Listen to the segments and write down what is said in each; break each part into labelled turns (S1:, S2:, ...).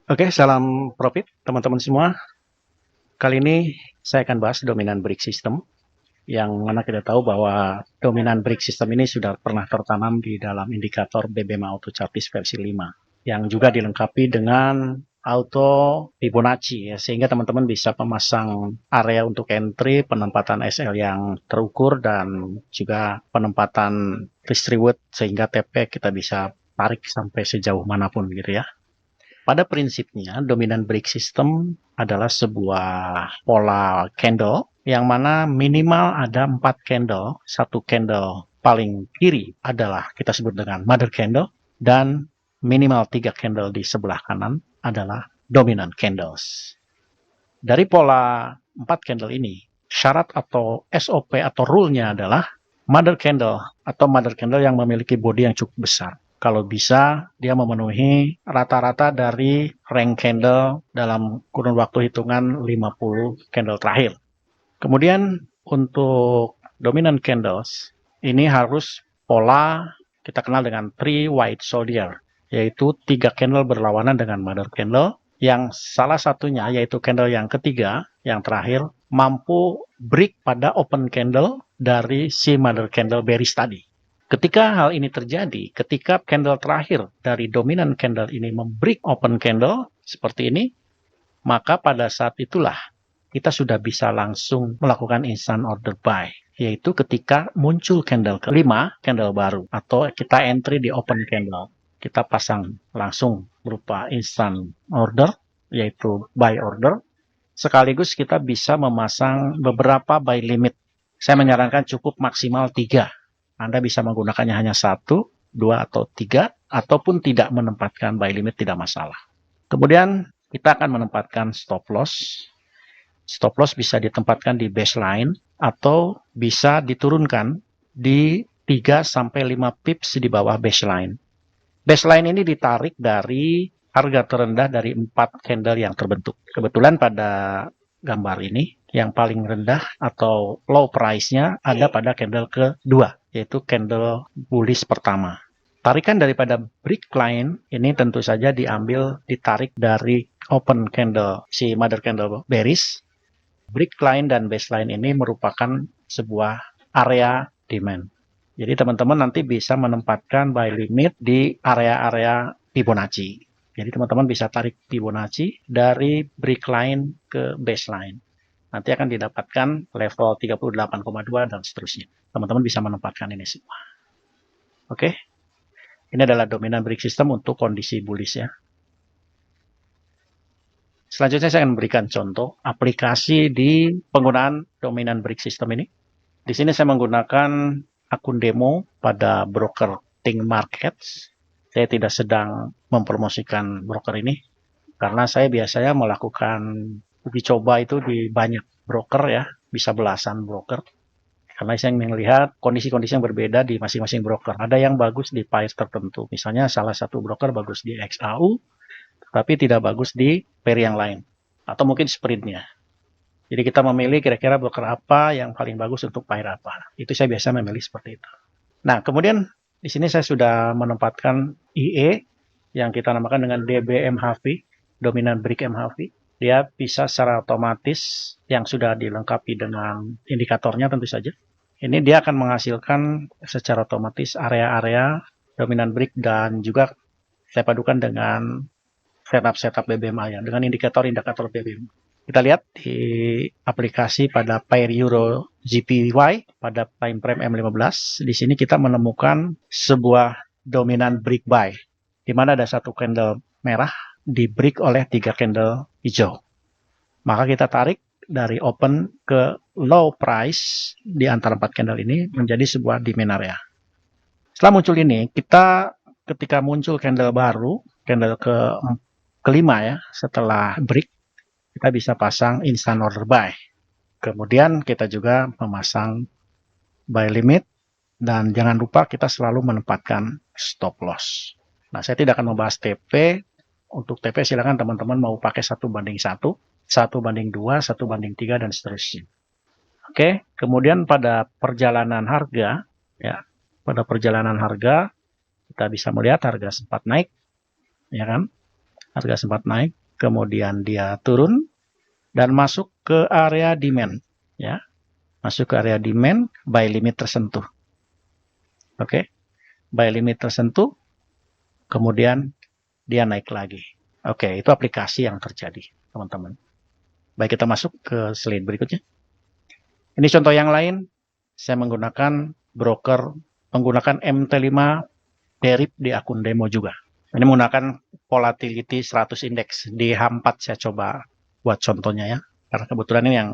S1: Oke, salam profit teman-teman semua. Kali ini saya akan bahas dominan break system, yang mana kita tahu bahwa dominan break system ini sudah pernah tertanam di dalam indikator BBMA Auto Chartis versi 5, yang juga dilengkapi dengan auto Fibonacci ya, sehingga teman-teman bisa memasang area untuk entry, penempatan SL yang terukur, dan juga penempatan risk reward sehingga TP kita bisa tarik sampai sejauh manapun gitu ya. Pada prinsipnya, dominant break system adalah sebuah pola candle yang mana minimal ada 4 candle. Satu candle paling kiri adalah kita sebut dengan mother candle, dan minimal 3 candle di sebelah kanan adalah dominant candles. Dari pola 4 candle ini, syarat atau SOP atau rule-nya adalah mother candle yang memiliki body yang cukup besar. Kalau bisa, dia memenuhi rata-rata dari rank candle dalam kurun waktu hitungan 50 candle terakhir. Kemudian untuk dominant candles, ini harus pola kita kenal dengan three white soldier, yaitu 3 candle berlawanan dengan mother candle, yang salah satunya yaitu candle yang ketiga, yang terakhir, mampu break pada open candle dari si mother candle bearish tadi. Ketika hal ini terjadi, ketika candle terakhir dari dominant candle ini membreak open candle seperti ini, maka pada saat itulah kita sudah bisa langsung melakukan instant order buy, yaitu ketika muncul candle kelima, candle baru, atau kita entry di open candle. Kita pasang langsung berupa instant order, yaitu buy order. Sekaligus kita bisa memasang beberapa buy limit. Saya menyarankan cukup maksimal 3. Anda bisa menggunakannya hanya 1, 2, atau 3, ataupun tidak menempatkan buy limit, tidak masalah. Kemudian kita akan menempatkan stop loss. Stop loss bisa ditempatkan di baseline atau bisa diturunkan di 3-5 pips di bawah baseline. Baseline ini ditarik dari harga terendah dari 4 candle yang terbentuk. Kebetulan pada gambar ini yang paling rendah atau low price-nya ada pada candle kedua, yaitu candle bullish pertama. Tarikan daripada break line ini tentu saja ditarik dari open candle, si mother candle bearish. Break line dan baseline ini merupakan sebuah area demand. Jadi teman-teman nanti bisa menempatkan buy limit di area-area Fibonacci. Jadi teman-teman bisa tarik Fibonacci dari break line ke baseline. Nanti akan didapatkan level 38,2 dan seterusnya. Teman-teman bisa menempatkan ini semua. Oke. Ini adalah dominan break system untuk kondisi bullish ya. Selanjutnya saya akan memberikan contoh aplikasi di penggunaan dominan break system ini. Di sini saya menggunakan akun demo pada broker Think Markets. Saya tidak sedang mempromosikan broker ini karena saya biasanya melakukan uji coba itu di banyak broker ya, bisa belasan broker. Karena saya melihat kondisi-kondisi yang berbeda di masing-masing broker. Ada yang bagus di pair tertentu. Misalnya salah satu broker bagus di XAU, tapi tidak bagus di pair yang lain. Atau mungkin sprintnya. Jadi kita memilih kira-kira broker apa yang paling bagus untuk pair apa. Itu saya biasa memilih seperti itu. Nah, kemudian di sini saya sudah menempatkan IE yang kita namakan dengan DBMHV, Dominant Break MHV. Dia bisa secara otomatis yang sudah dilengkapi dengan indikatornya tentu saja. Ini dia akan menghasilkan secara otomatis area-area dominant break dan juga saya padukan dengan setup BBMA ya, dengan indikator-indikator BBMA. Kita lihat di aplikasi pada pair Euro JPY pada time frame M15. Di sini kita menemukan sebuah dominant break buy, di mana ada satu candle merah di break oleh 3 candle hijau. Maka kita tarik dari open ke low price di antara 4 candle ini menjadi sebuah demand area. Setelah muncul ini, kita ketika muncul candle baru, candle kelima ya, setelah break, kita bisa pasang instant order buy. Kemudian kita juga memasang buy limit, dan jangan lupa kita selalu menempatkan stop loss. Nah, saya tidak akan membahas TP. Untuk TP silakan teman-teman mau pakai 1:1, 1:2, 1:3, dan seterusnya. Oke, kemudian pada perjalanan harga, ya, kita bisa melihat harga sempat naik, ya kan? Harga sempat naik, kemudian dia turun dan masuk ke area demand, ya. Masuk ke area demand, buy limit tersentuh. Oke. Buy limit tersentuh, kemudian dia naik lagi. Oke, itu aplikasi yang terjadi, teman-teman. Baik, kita masuk ke slide berikutnya. Ini contoh yang lain, saya menggunakan broker, menggunakan MT5 derip di akun demo juga. Ini menggunakan volatility 100 index. Di H4 saya coba buat contohnya ya, karena kebetulan ini yang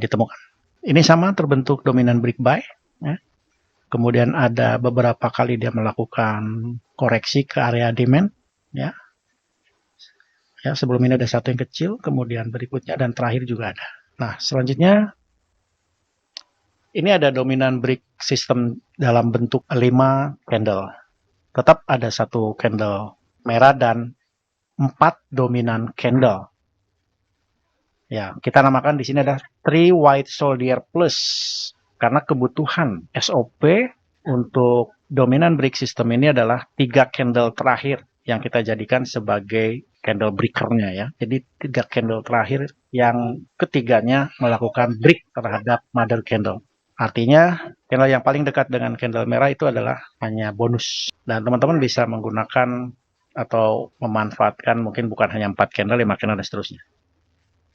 S1: ditemukan. Ini sama terbentuk dominan break buy. Ya. Kemudian ada beberapa kali dia melakukan koreksi ke area demand. Ya. Ya, sebelum ini ada satu yang kecil, kemudian berikutnya dan terakhir juga ada. Nah, selanjutnya ini ada dominan break system dalam bentuk 5 candle. Tetap ada satu candle merah dan 4 dominan candle. Ya, kita namakan di sini ada 3 white soldier plus karena kebutuhan SOP untuk dominan break system ini adalah 3 candle terakhir yang kita jadikan sebagai candle breaker-nya ya. Jadi 3 candle terakhir yang ketiganya melakukan break terhadap mother candle. Artinya candle yang paling dekat dengan candle merah itu adalah hanya bonus. Dan teman-teman bisa menggunakan atau memanfaatkan mungkin bukan hanya 4 candle, 5 candle dan seterusnya.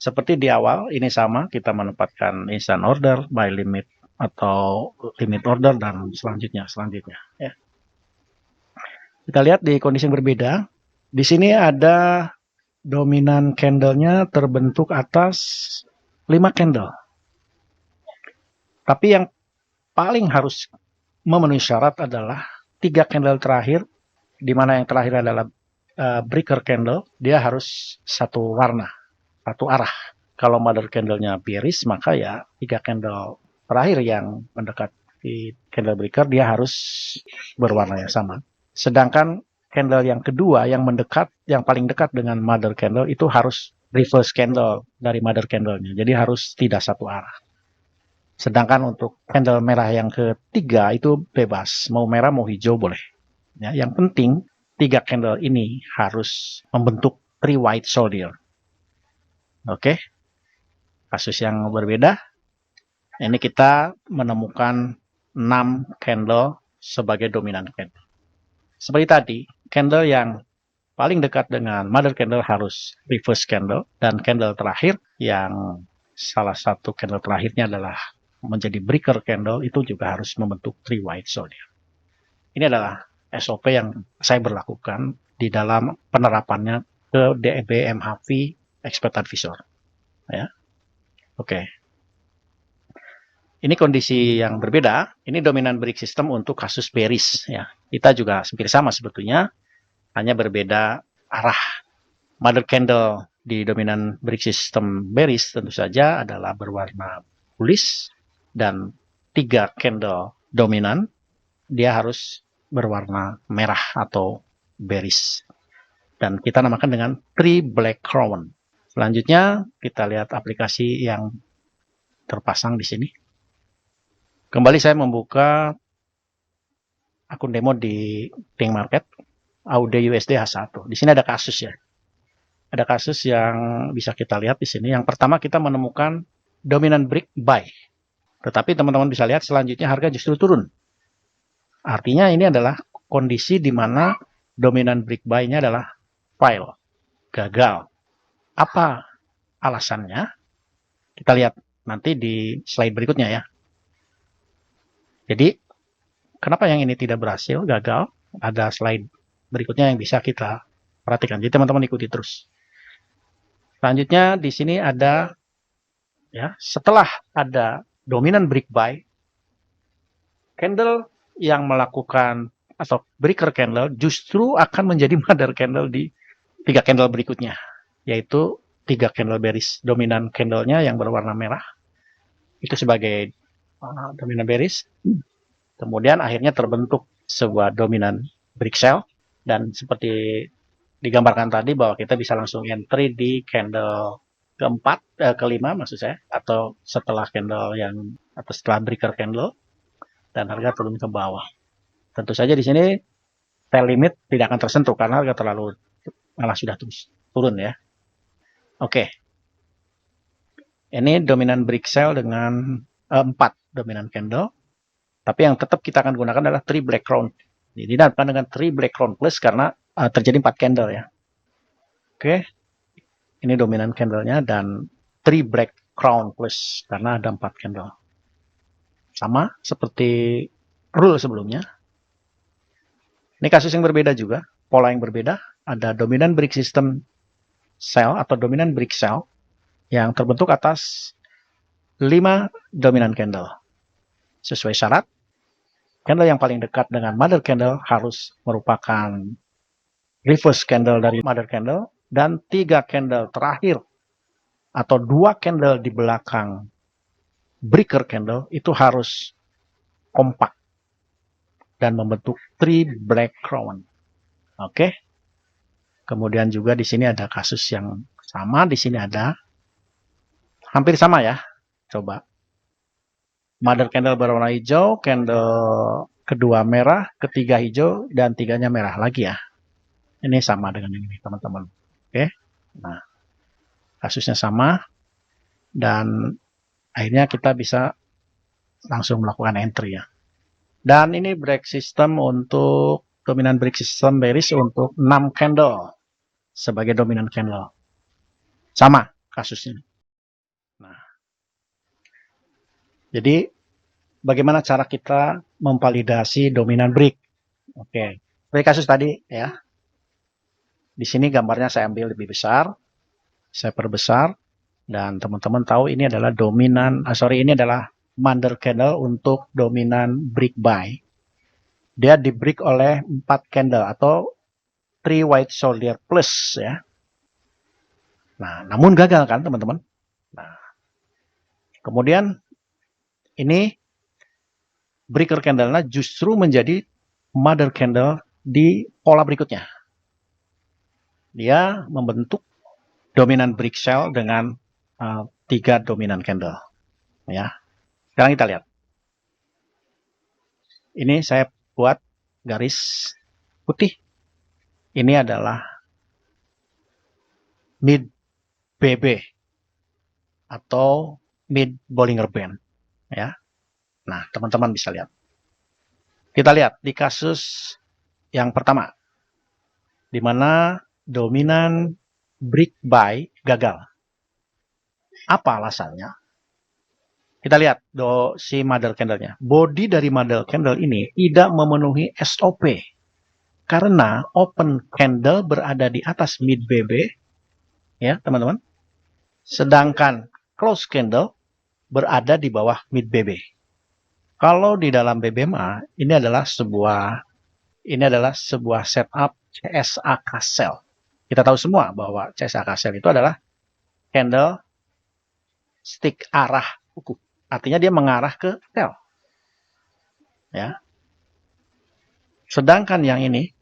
S1: Seperti di awal, ini sama, kita menempatkan instant order, buy limit, atau limit order, dan selanjutnya. Ya. Kita lihat di kondisi yang berbeda. Di sini ada dominan candle-nya terbentuk atas 5 candle. Tapi yang paling harus memenuhi syarat adalah 3 candle terakhir, di mana yang terakhir adalah breaker candle, dia harus satu warna, satu arah. Kalau mother candle-nya bearish, maka ya 3 candle terakhir yang mendekati candle breaker, dia harus berwarna yang sama. Sedangkan candle yang kedua, yang paling dekat dengan mother candle, itu harus reverse candle dari mother candle-nya. Jadi harus tidak satu arah. Sedangkan untuk candle merah yang ketiga itu bebas, mau merah mau hijau boleh. Ya, yang penting 3 candle ini harus membentuk 3 white soldier. Oke, kasus yang berbeda. Ini kita menemukan 6 candle sebagai dominan candle. Seperti tadi, candle yang paling dekat dengan mother candle harus reverse candle, dan candle terakhir yang salah satu candle terakhirnya adalah menjadi breaker candle, itu juga harus membentuk 3 white soldier. Ini adalah SOP yang saya berlakukan di dalam penerapannya ke DBMHV Expert Advisor. Ya. Oke. Ini kondisi yang berbeda. Ini dominan break system untuk kasus bearish. Ya. Kita juga hampir sama sebetulnya, hanya berbeda arah. Mother candle di dominan break system bearish tentu saja adalah berwarna bullish, dan 3 candle dominan dia harus berwarna merah atau bearish. Dan kita namakan dengan 3 black crown. Selanjutnya kita lihat aplikasi yang terpasang di sini. Kembali saya membuka akun demo di Pink Market, AUD USD H1. Di sini ada kasus ya. Ada kasus yang bisa kita lihat di sini. Yang pertama kita menemukan dominant break buy. Tetapi teman-teman bisa lihat selanjutnya harga justru turun. Artinya ini adalah kondisi di mana dominant break buy-nya adalah fail, gagal. Apa alasannya? Kita lihat nanti di slide berikutnya ya. Jadi, kenapa yang ini tidak berhasil, gagal? Ada slide berikutnya yang bisa kita perhatikan. Jadi teman-teman ikuti terus. Selanjutnya di sini ada ya, setelah ada dominan break buy, candle yang melakukan atau breaker candle justru akan menjadi mother candle di 3 candle berikutnya, yaitu 3 candle bearish. Dominan candlenya yang berwarna merah itu sebagai dominan bearish. Kemudian akhirnya terbentuk sebuah dominan break sell, dan seperti digambarkan tadi bahwa kita bisa langsung entry di candle kelima maksud saya, atau setelah candle yang atau setelah breaker candle dan harga turun ke bawah. Tentu saja di sini sell limit tidak akan tersentuh karena harga terlalu malah sudah turun ya. Oke, ini dominan break sell dengan 4 dominan candle, tapi yang tetap kita akan gunakan adalah 3 black crown. Jadi bukan dengan 3 black crown plus karena terjadi 4 candle ya. Oke, ini dominan candlenya dan 3 black crown plus karena ada 4 candle. Sama seperti rule sebelumnya. Ini kasus yang berbeda juga, pola yang berbeda. Ada dominan break system sell atau dominan break sell yang terbentuk atas 5 dominan candle. Sesuai syarat, candle yang paling dekat dengan mother candle harus merupakan reverse candle dari mother candle, dan 3 candle terakhir atau 2 candle di belakang breaker candle itu harus kompak dan membentuk 3 black crown. Oke. Kemudian juga di sini ada kasus yang sama, di sini ada hampir sama ya. Coba. Mother candle berwarna hijau, candle kedua merah, ketiga hijau, dan tiganya merah lagi ya. Ini sama dengan ini teman-teman. Oke. Nah, kasusnya sama dan akhirnya kita bisa langsung melakukan entry ya. Dan ini break system untuk dominan break system bearish untuk 6 candle sebagai dominan candle. Sama kasusnya. Nah, jadi bagaimana cara kita memvalidasi dominan break? Oke, seperti kasus tadi ya. Di sini gambarnya saya ambil lebih besar, saya perbesar, dan teman-teman tahu ini adalah dominan, ini adalah mother candle untuk dominan break buy. Dia di break oleh 4 candle atau 3 white soldier plus ya. Nah, namun gagal kan teman-teman. Nah, kemudian ini breaker candle-nya justru menjadi mother candle di pola berikutnya. Dia membentuk dominan break sell dengan 3 dominan candle. Ya. Sekarang kita lihat. Ini saya buat garis putih. Ini adalah mid BB atau mid Bollinger Band. Ya. Nah, teman-teman bisa lihat. Kita lihat di kasus yang pertama, di mana dominan break buy gagal. Apa alasannya? Kita lihat si mother candle-nya. Body dari mother candle ini tidak memenuhi SOP. Karena open candle berada di atas mid BB. Ya, teman-teman. Sedangkan close candle berada di bawah mid BB. Kalau di dalam BBMA, ini adalah sebuah setup CSAK sell. Kita tahu semua bahwa CSAK sell itu adalah candle stick arah kuku. Artinya dia mengarah ke sell. Ya. Sedangkan yang ini,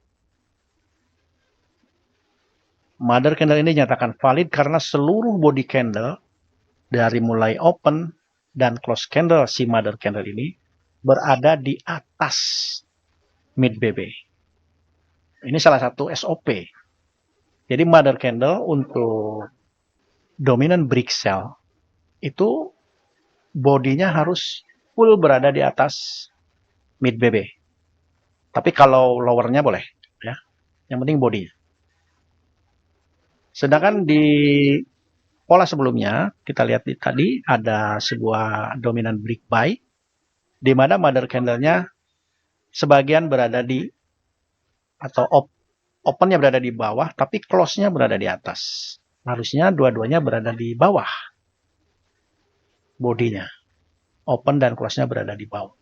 S1: mother candle ini dinyatakan valid karena seluruh body candle dari mulai open dan close candle si mother candle ini berada di atas mid BB. Ini salah satu SOP. Jadi mother candle untuk dominant break sell itu bodinya harus full berada di atas mid BB. Tapi kalau lowernya boleh, ya. Yang penting bodinya. Sedangkan di pola sebelumnya kita lihat tadi ada sebuah dominant break buy, di mana mother candle-nya sebagian berada di atau opennya berada di bawah, tapi close-nya berada di atas. Harusnya dua-duanya berada di bawah. Bodinya. Open dan close-nya berada di bawah.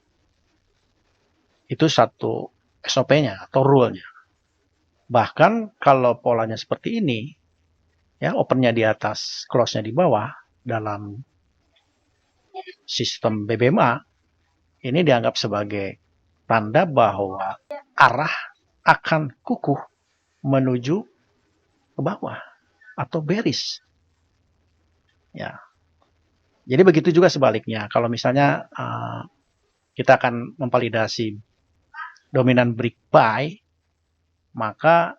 S1: Itu satu SOP-nya atau rule-nya. Bahkan kalau polanya seperti ini, ya open-nya di atas, close-nya di bawah, dalam sistem BBMA, ini dianggap sebagai tanda bahwa arah akan kukuh menuju ke bawah atau bearish. Ya. Jadi begitu juga sebaliknya. Kalau misalnya kita akan memvalidasi dominan break buy, maka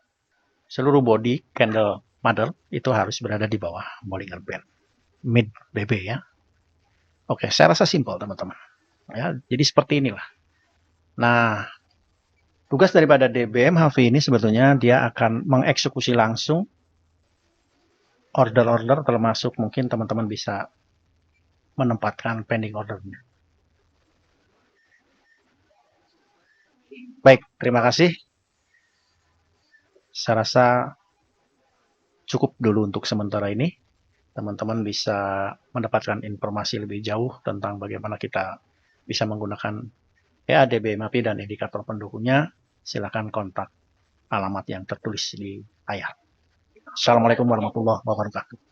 S1: seluruh body candle mother itu harus berada di bawah Bollinger Band mid BB ya. Oke, saya rasa simpel teman-teman. Ya, jadi seperti inilah. Nah, tugas daripada DBM HV ini sebetulnya dia akan mengeksekusi langsung order-order, termasuk mungkin teman-teman bisa menempatkan pending ordernya. Baik, terima kasih. Saya rasa cukup dulu untuk sementara ini. Teman-teman bisa mendapatkan informasi lebih jauh tentang bagaimana kita bisa menggunakan EADB MAPI dan indikator pendukungnya. Silakan kontak alamat yang tertulis di layar. Assalamualaikum warahmatullahi wabarakatuh.